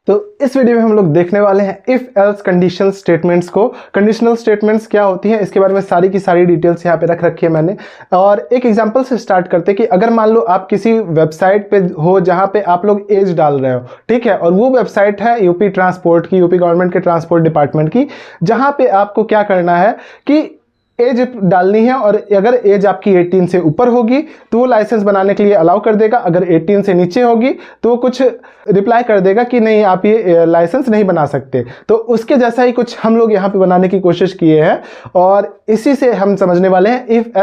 तो इस वीडियो में हम लोग देखने वाले हैं इफ एल्स कंडीशनल स्टेटमेंट्स को। कंडीशनल स्टेटमेंट्स क्या होती हैं इसके बारे में सारी की सारी डिटेल्स यहाँ पे रख रखी है मैंने। और एक एग्जांपल से स्टार्ट करते हैं कि अगर मान लो आप किसी वेबसाइट पे हो जहाँ पे आप लोग एज डाल रहे हो, ठीक है, और वो वेबसाइट है यूपी ट्रांसपोर्ट की, यूपी गवर्नमेंट के ट्रांसपोर्ट डिपार्टमेंट की, जहाँ पे आपको क्या करना है कि एज डालनी है और अगर एज आपकी 18 से ऊपर होगी तो वो लाइसेंस बनाने के लिए अलाउ कर देगा। अगर 18 से नीचे होगी तो वो कुछ रिप्लाई कर देगा कि नहीं आप ये लाइसेंस नहीं बना सकते। तो उसके जैसा ही कुछ हम लोग यहाँ पे बनाने की कोशिश किए हैं और इसी से हम समझने वाले हैं इफ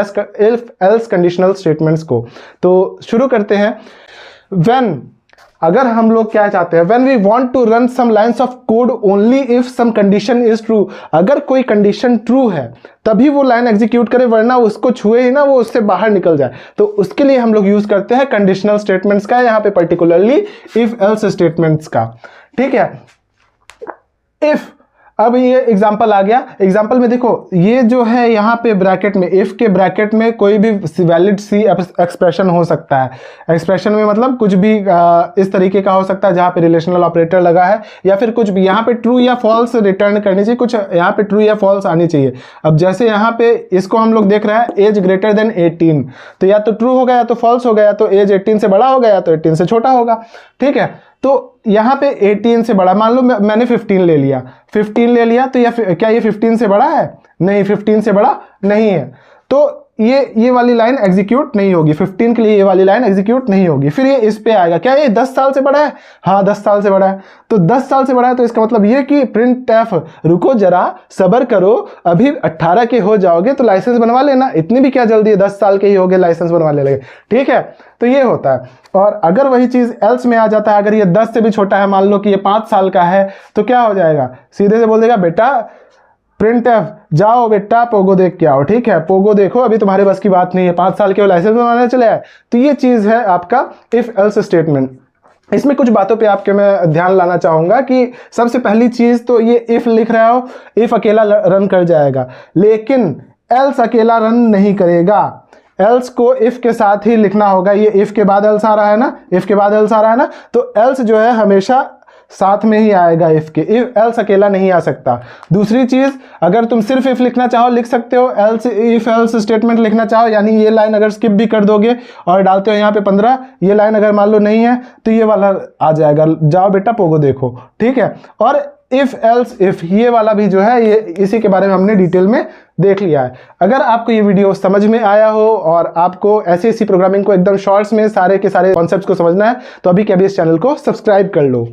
एल्स कंडीशनल स्टेटमेंट्स को। तो शुरू करते हैं। व्हेन, अगर हम लोग क्या चाहते हैं, when we want to run some lines of code only if some condition is true, अगर कोई कंडीशन ट्रू है तभी वो लाइन एग्जीक्यूट करे, वरना उसको छुए ही ना वो उससे बाहर निकल जाए। तो उसके लिए हम लोग यूज करते हैं कंडीशनल स्टेटमेंट्स का, यहाँ पे पर्टिकुलरली इफ एल्स स्टेटमेंट्स का, ठीक है। इफ, अब ये एग्जाम्पल आ गया। एग्जाम्पल में देखो ये जो है यहाँ पे ब्रैकेट में, इफ के ब्रैकेट में कोई भी वैलिड सी एक्सप्रेशन हो सकता है। एक्सप्रेशन में मतलब कुछ भी इस तरीके का हो सकता है जहाँ पे रिलेशनल ऑपरेटर लगा है, या फिर कुछ भी यहाँ पे ट्रू या फॉल्स रिटर्न करनी चाहिए, कुछ यहाँ पे ट्रू या फॉल्स आनी चाहिए। अब जैसे यहाँ पे इसको हम लोग देख रहे हैं एज ग्रेटर देन 18, तो या तो ट्रू होगा या तो फॉल्स होगा, या तो एज 18 से बड़ा होगा या तो 18 से छोटा होगा, ठीक है। तो यहाँ पे 18 से बड़ा, मान लो मैंने 15 ले लिया, 15 ले लिया, तो क्या ये 15 से बड़ा है? नहीं, 15 से बड़ा नहीं है। तो ये वाली लाइन एग्जीक्यूट नहीं होगी, 15 के लिए ये वाली लाइन एग्जीक्यूट नहीं होगी। फिर ये इस पे आएगा, क्या ये 10 साल से बड़ा है? हाँ 10 साल से बड़ा है। तो 10 साल से बड़ा है तो इसका मतलब ये कि प्रिंट एफ, रुको जरा सबर करो, अभी 18 के हो जाओगे तो लाइसेंस बनवा लेना, इतनी भी क्या जल्दी है, 10 साल के ही हो गए लाइसेंस बनवा ले लगे, ठीक है। तो ये होता है। और अगर वही चीज एल्स में आ जाता है, अगर ये 10 से भी छोटा है, मान लो कि ये 5 साल का है, तो क्या हो जाएगा, सीधे से बोल देगा बेटा प्रिंट एफ जाओ बेटा पोगो देख के आओ, ठीक है, पोगो देखो, अभी तुम्हारे बस की बात नहीं है, 5 साल के लाइसेंस बनवाने चले आए। तो ये चीज है आपका इफ एल्स स्टेटमेंट। इसमें कुछ बातों पे आपके मैं ध्यान लाना चाहूंगा कि सबसे पहली चीज तो ये इफ लिख रहा हो, इफ अकेला रन कर जाएगा, लेकिन एल्स अकेला रन नहीं करेगा। एल्स को इफ के साथ ही लिखना होगा। ये इफ के बाद एल्स आ रहा है ना, इफ के बाद एल्स आ रहा है ना, तो एल्स जो है हमेशा साथ में ही आएगा इफ के, इफ एल्स अकेला नहीं आ सकता। दूसरी चीज, अगर तुम सिर्फ इफ लिखना चाहो लिख सकते हो, एल्स इफ एल्स स्टेटमेंट लिखना चाहो, यानी ये लाइन अगर स्किप भी कर दोगे और डालते हो यहाँ पे 15, ये लाइन अगर मान लो नहीं है तो ये वाला आ जाएगा, जाओ बेटा पोगो देखो, ठीक है। और इफ एल्स इफ, ये वाला भी जो है ये इसी के बारे में हमने डिटेल में देख लिया है। अगर आपको ये वीडियो समझ में आया हो और आपको ऐसी प्रोग्रामिंग को एकदम शॉर्ट्स में सारे के सारे कॉन्सेप्ट्स को समझना है तो अभी के अभी इस चैनल को सब्सक्राइब कर लो।